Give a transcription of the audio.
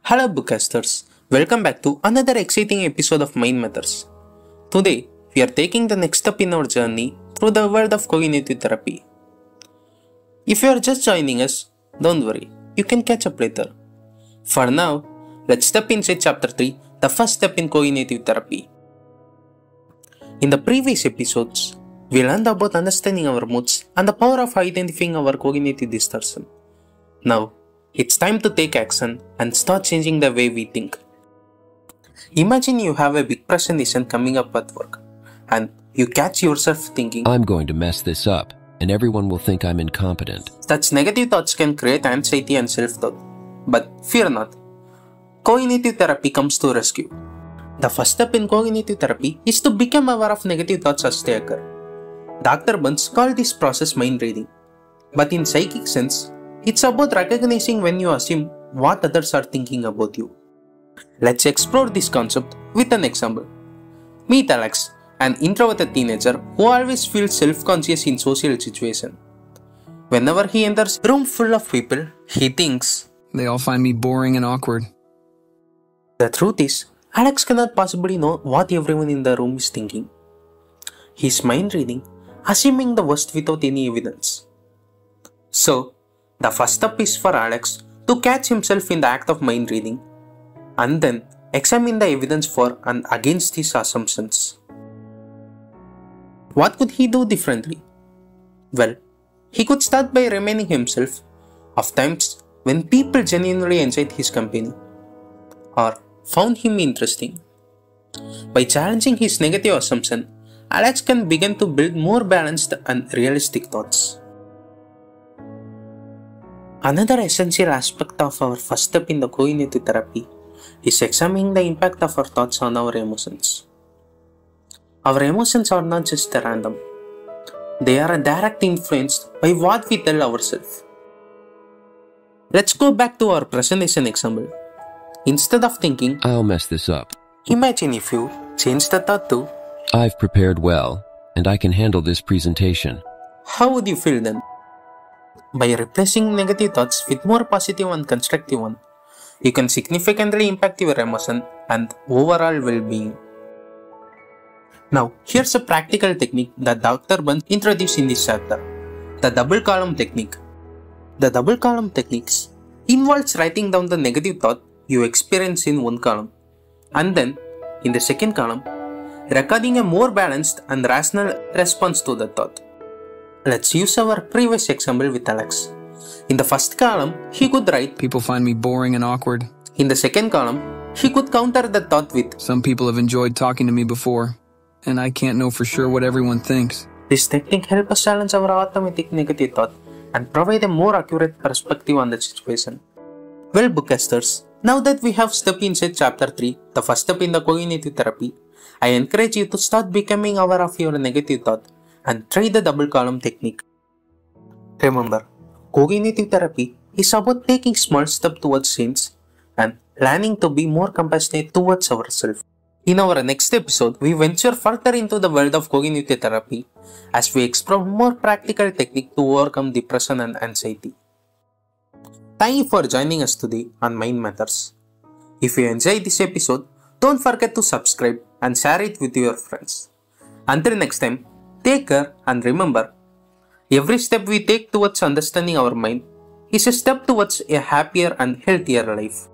Hello bookcasters, welcome back to another exciting episode of Mind Matters. Today, we are taking the next step in our journey through the world of cognitive therapy. If you are just joining us, don't worry, you can catch up later. For now, let's step inside chapter 3, the first step in cognitive therapy. In the previous episodes, we learned about understanding our moods and the power of identifying our cognitive distortion. Now, it's time to take action and start changing the way we think. Imagine you have a big presentation coming up at work and you catch yourself thinking, I'm going to mess this up and everyone will think I'm incompetent. Such negative thoughts can create anxiety and self-doubt. But fear not. Cognitive therapy comes to rescue. The first step in cognitive therapy is to become aware of negative thoughts as they occur. Dr. Burns called this process mind reading. But in psychic sense, it's about recognizing when you assume what others are thinking about you. Let's explore this concept with an example. Meet Alex, an introverted teenager who always feels self-conscious in social situations. Whenever he enters a room full of people, he thinks, they all find me boring and awkward. The truth is, Alex cannot possibly know what everyone in the room is thinking. He's mind reading, assuming the worst without any evidence. So, the first step is for Alex to catch himself in the act of mind reading and then examine the evidence for and against his assumptions. What could he do differently? Well, he could start by reminding himself of times when people genuinely enjoyed his company or found him interesting. By challenging his negative assumption, Alex can begin to build more balanced and realistic thoughts. Another essential aspect of our first step in the cognitive therapy is examining the impact of our thoughts on our emotions. Our emotions are not just random. They are directly influenced by what we tell ourselves. Let's go back to our presentation example. Instead of thinking, I'll mess this up, imagine if you change the thought to, I've prepared well and I can handle this presentation. How would you feel then? By replacing negative thoughts with more positive and constructive ones, you can significantly impact your emotion and overall well-being. Now, here's a practical technique that Dr. Burns introduced in this chapter, the double column technique. The double column techniques involves writing down the negative thought you experience in one column and then, in the second column, recording a more balanced and rational response to the thought. Let's use our previous example with Alex. In the first column, he could write, people find me boring and awkward. In the second column, he could counter the thought with, some people have enjoyed talking to me before, and I can't know for sure what everyone thinks. This technique helps us challenge our automatic negative thought and provide a more accurate perspective on the situation. Well, bookcasters, now that we have stepped inside chapter 3, the first step in the cognitive therapy, I encourage you to start becoming aware of your negative thought and try the double column technique. Remember, cognitive therapy is about taking small steps towards change and learning to be more compassionate towards ourselves. In our next episode, we venture further into the world of cognitive therapy as we explore more practical techniques to overcome depression and anxiety. Thank you for joining us today on Mind Matters. If you enjoyed this episode, don't forget to subscribe and share it with your friends. Until next time, take care and remember, every step we take towards understanding our mind is a step towards a happier and healthier life.